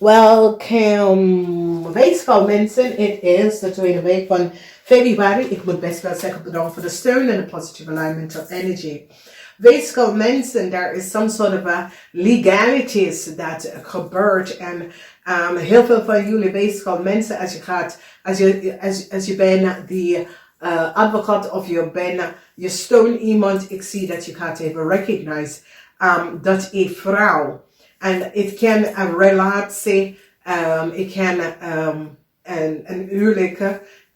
Welkom. Weegschaal mensen, het is de tweede week van februari. Ik moet best wel zeggen bedankt voor de steun en de positive alignment of energy. Weegschaal mensen, there is some sort of a legalities that gebeurt. En heel veel van jullie weegschaal mensen, als je bent die advocaat of je steunt iemand, ik zie dat je gaat even recognize dat een vrouw. En het kan een relatie, het kan een huwelijk,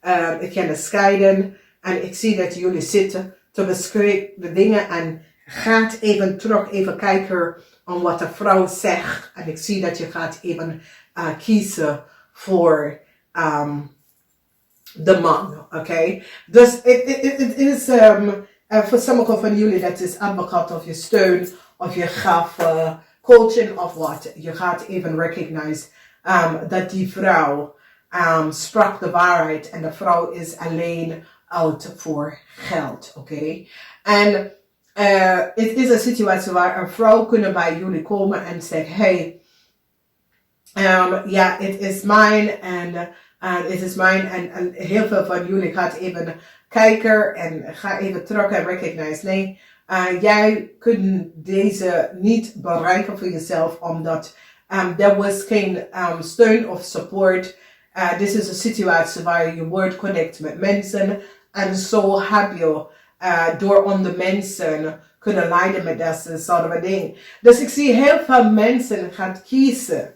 het kan een scheiden. En ik zie dat jullie zitten te bespreken de dingen en gaat even terug, even kijken om wat de vrouw zegt. En ik zie dat je gaat even kiezen voor de man, oké? Dus het is voor sommigen van jullie dat is advocaat of je steun of je gaf coaching of wat. Je gaat even recognize dat die vrouw sprak de waarheid en de vrouw is alleen uit voor geld, oké? En het is een situatie waar een vrouw kunnen bij jullie komen en zeggen, hey, ja, het is mijn en het is mijn en heel veel van jullie gaat even kijken en ga even terug en recognize. Nee, jij kunt deze niet bereiken voor jezelf omdat er was geen steun of support. Dit is een situatie waar je wordt connect met mensen en zo heb je door onder mensen kunnen leiden met deze soort van ding. Dus ik zie heel veel mensen gaan kiezen.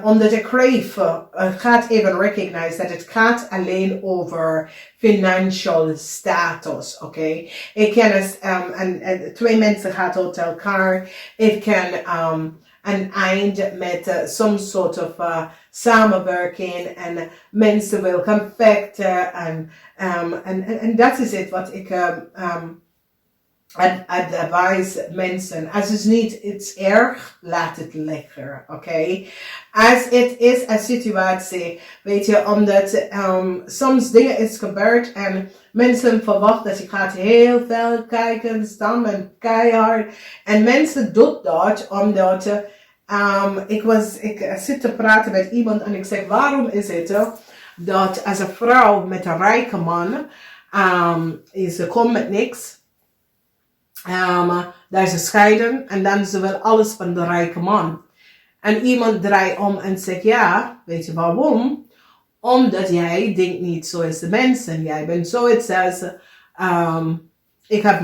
Omdat ik crave, gaat even recognize dat het gaat alleen over financial status, oké? Ik ken het, en twee mensen gaan tot elkaar. Ik ken een eind met some sort of samenwerking en mensen willen gaan vechten en dat is het wat ik advise mensen. Als het niet iets erg, laat het lekker, oké? Als het is een situatie, weet je, omdat soms dingen is gebeurd en mensen verwachten dat je gaat heel veel kijken, staan en keihard. En mensen doen dat omdat ik zit te praten met iemand en ik zeg, waarom is het dat als een vrouw met een rijke man ze komt met niks. Daar is een scheiden en dan ze wil alles van de rijke man. En iemand draait om en zegt, ja, weet je waarom? Omdat jij denkt niet zoals de mensen. Jij bent zoiets als, ik heb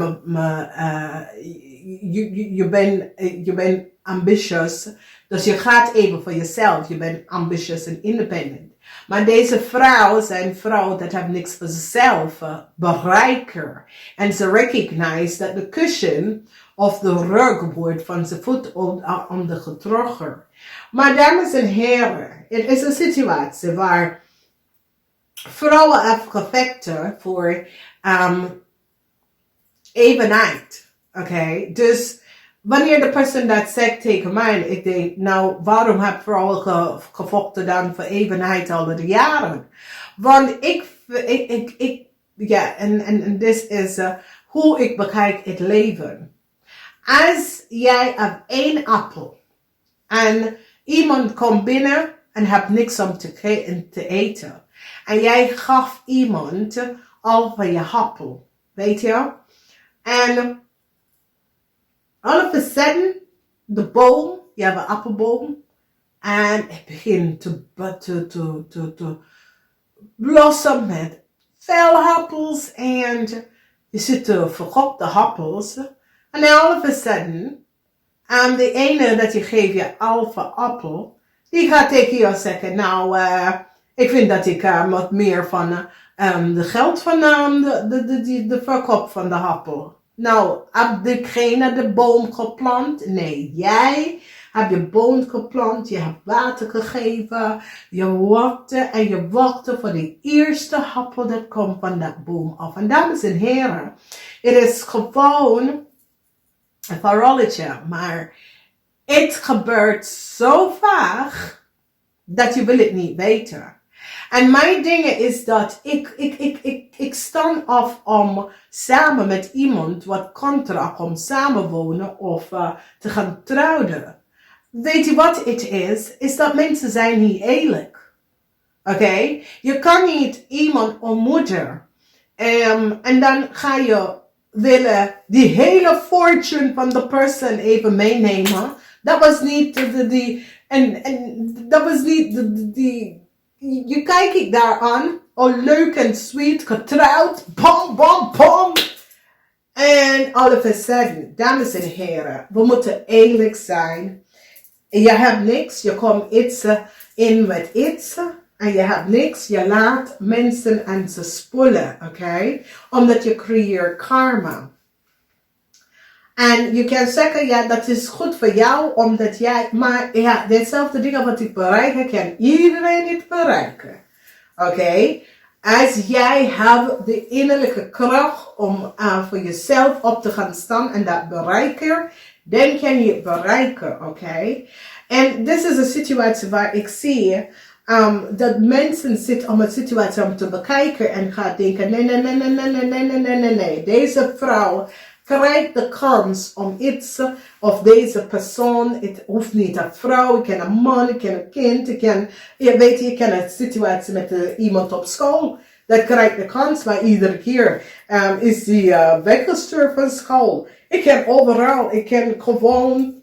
je bent ambitious. Dus je gaat even voor jezelf. Je bent ambitious en independent. Maar deze vrouw zijn vrouw dat heeft niks voor zichzelf bereiken. En ze recognize dat de cushion of de rug wordt van zijn voet ondergetrokken. Maar dames en heren, het is een situatie waar vrouwen hebben gevechten voor evenheid. Oké, dus wanneer de persoon dat zegt tegen mij, ik denk, nou, waarom heb vrouwen gevochten dan voor evenheid al de jaren? Want ja, en dit is hoe ik bekijk het leven. Als jij hebt één appel en iemand komt binnen en hebt niks om te eten. En jij gaf iemand al van je appel, weet je? En all of a sudden, de boom, je hebt een appelboom, en het begint te blossom met veel appels, en je zit te vergopte appels, en then all of a sudden, de ene dat je geeft je alpha appel, die gaat tegen jou zeggen, nou, ik vind dat ik wat meer van de geld van de verkoop van de appel. Nou, heb degene de boom geplant? Nee, jij hebt je boom geplant, je hebt water gegeven, je wachtte en je wachtte voor de eerste appel dat komt van dat boom af. En dames en heren, het is gewoon een verhaaltje, maar het gebeurt zo vaak dat je wil het niet weten. En mijn ding is dat ik sta af om samen met iemand wat contract om samenwonen of te gaan trouwen. weet je wat het is? Is dat mensen zijn niet eerlijk. Oké? Je kan niet iemand ontmoeten. En dan ga je willen die hele fortune van de persoon even meenemen. Dat was niet dat was niet je kijkt ik daar aan. Oh, leuk en sweet, getrouwd. Bam, bam, bam. En all of a sudden, dames en heren, we moeten eerlijk zijn. Je hebt niks, je komt iets in met iets. En je hebt niks, je laat mensen aan ze spoelen, oké? Omdat je creëert karma. En je kan zeggen, ja, dat is goed voor jou, omdat jij, maar ja, dezelfde dingen wat ik bereiken, kan iedereen niet bereiken. Oké? Als jij hebt de innerlijke kracht om voor jezelf op te gaan staan en dat bereiken, dan kan je het bereiken, oké? En dit is een situatie waar ik zie dat mensen zitten om een situatie om te bekijken en gaan denken, nee. Deze vrouw krijgt de kans om iets, of deze persoon, het hoeft niet een vrouw, ik ken een man, ik ken een kind, je ken een situatie met iemand op school, dat krijgt de kans, maar iedere keer is die weggestuurd van school. Ik ken overal, ik ken gewoon,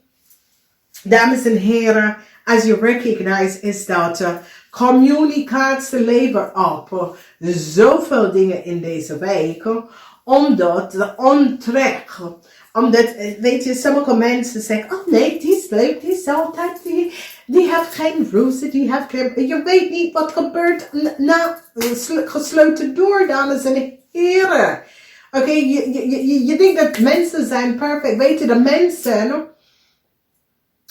dames en heren, als je recognize is dat communicatie levert op zoveel dingen in deze week, omdat de ontrek, omdat, weet je, sommige mensen zeggen, oh nee, die is leuk, die is altijd, die heeft geen roze, die heeft geen, je weet niet wat gebeurt na gesloten deur, dames en heren. Oké, je denkt dat mensen zijn perfect, weet je, de mensen,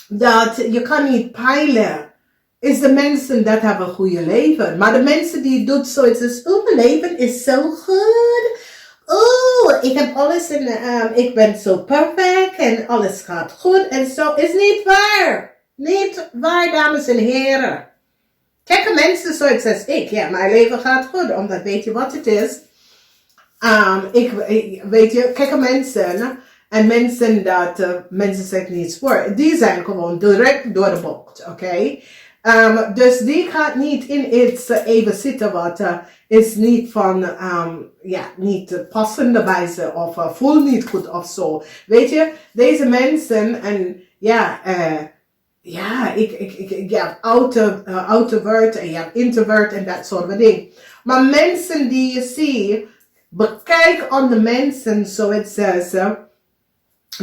dat je kan niet peilen, is de mensen dat hebben een goede leven. Maar de mensen die doen zoiets is, mijn leven is zo goed. Ik heb alles en ik ben zo perfect en alles gaat goed en zo. Is niet waar. Niet waar, dames en heren. Kijk, mensen zoiets als ik. Ja, mijn leven gaat goed. Omdat, weet je wat het is? Weet je, kijk, mensen. En mensen dat, mensen zeggen niets voor. Die zijn gewoon direct door de bocht, oké? Dus die gaat niet in iets even zitten wat is niet van, niet passende bij ze of voelt niet goed of zo. Weet je, deze mensen en ik heb outrovert en je hebt introvert en dat soort van dingen. Maar mensen die je ziet, bekijk aan de mensen zoals ze,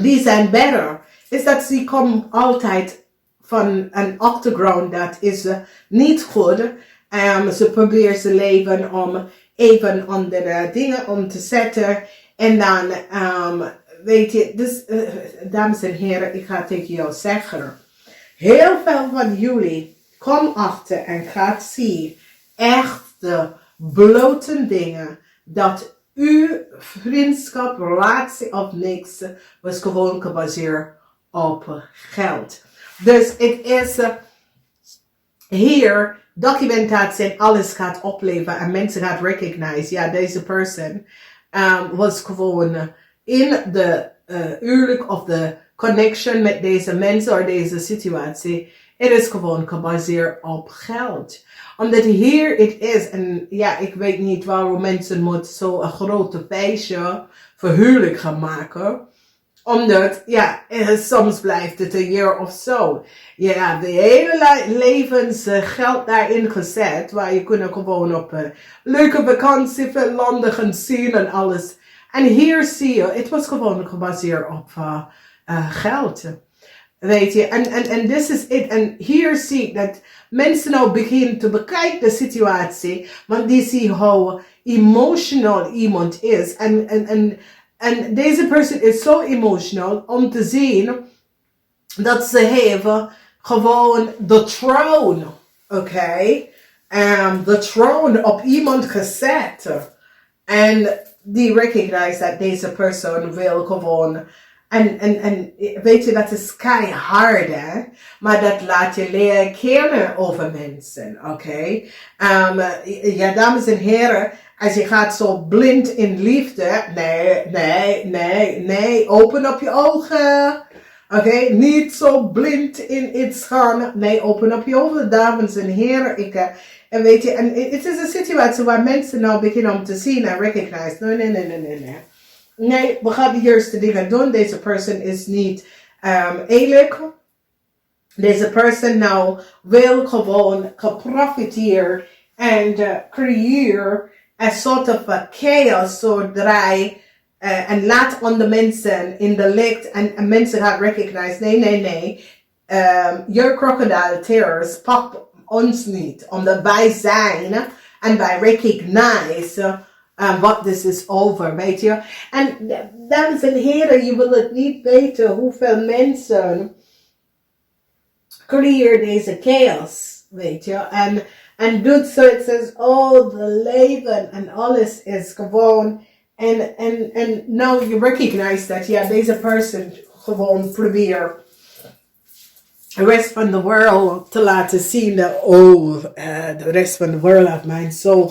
die zijn better, is dat ze komen altijd van een achtergrond dat is niet goed. Ze proberen ze leven om even andere dingen om te zetten. En dan, weet je, dus, dames en heren, ik ga tegen jou zeggen. Heel veel van jullie kom achter en gaat zien echt de blote dingen dat uw vriendschap, relatie of niks was gewoon gebaseerd op geld. Dus het is hier documentatie en alles gaat opleveren en mensen gaan recognize. Ja, deze persoon was gewoon in de huwelijk of de connection met deze mensen of deze situatie. Het is gewoon gebaseerd op geld. Omdat hier het is, en ja, ik weet niet waarom mensen moeten zo een grote feestje voor huwelijk gaan maken. Omdat, ja, soms blijft het een jaar of zo. Je hebt de hele levens geld daarin gezet. Waar je kunt gewoon op een leuke vakantie veel landen gaan zien en alles. En hier zie je, het was gewoon gebaseerd op geld. Weet je, en this is it. En hier zie ik dat mensen nou beginnen te bekijken de situatie. Want die zien hoe emotional iemand is. En deze persoon is zo emotional om te zien dat ze hebben gewoon de throne, oké? De throne op iemand gezet. En die recognize dat deze persoon wil gewoon, en weet je, dat is keihard, hè? Maar dat laat je leren kennen over mensen, oké? Ja, dames en heren, als je gaat zo blind in liefde, nee, open op je ogen. Oké, niet zo blind in iets gaan. Nee, open up je hoofd, dames en heren. En weet je, en het is een situatie waar mensen nou beginnen om te zien en recognize. Nee. Nee, we gaan de juiste dingen doen. Deze persoon is niet eerlijk. Deze persoon nou wil gewoon geprofiteer en creëer een soort of chaos zodra en laat aan de mensen in de licht en mensen gaan recognize. Nee. Your crocodile tears pak ons niet. Omdat wij zijn en wij recognize wat this is over, weet je. En dames en heren, je wil het niet weten hoeveel mensen creëer deze chaos, weet je. En doet zoiets als, oh, de leven en alles is gewoon. En now you recognize that, ja, deze person gewoon probeert de rest van de wereld te laten zien dat, de rest van de wereld heeft mij zo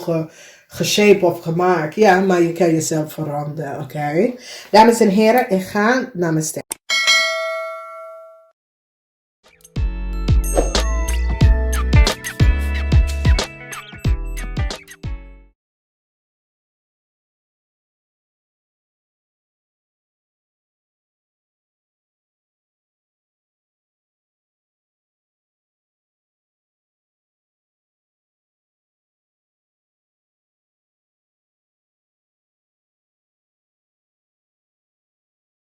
geshape of gemaakt. Ja, maar je kan jezelf veranderen, oké? Dames en heren, ik ga namaste.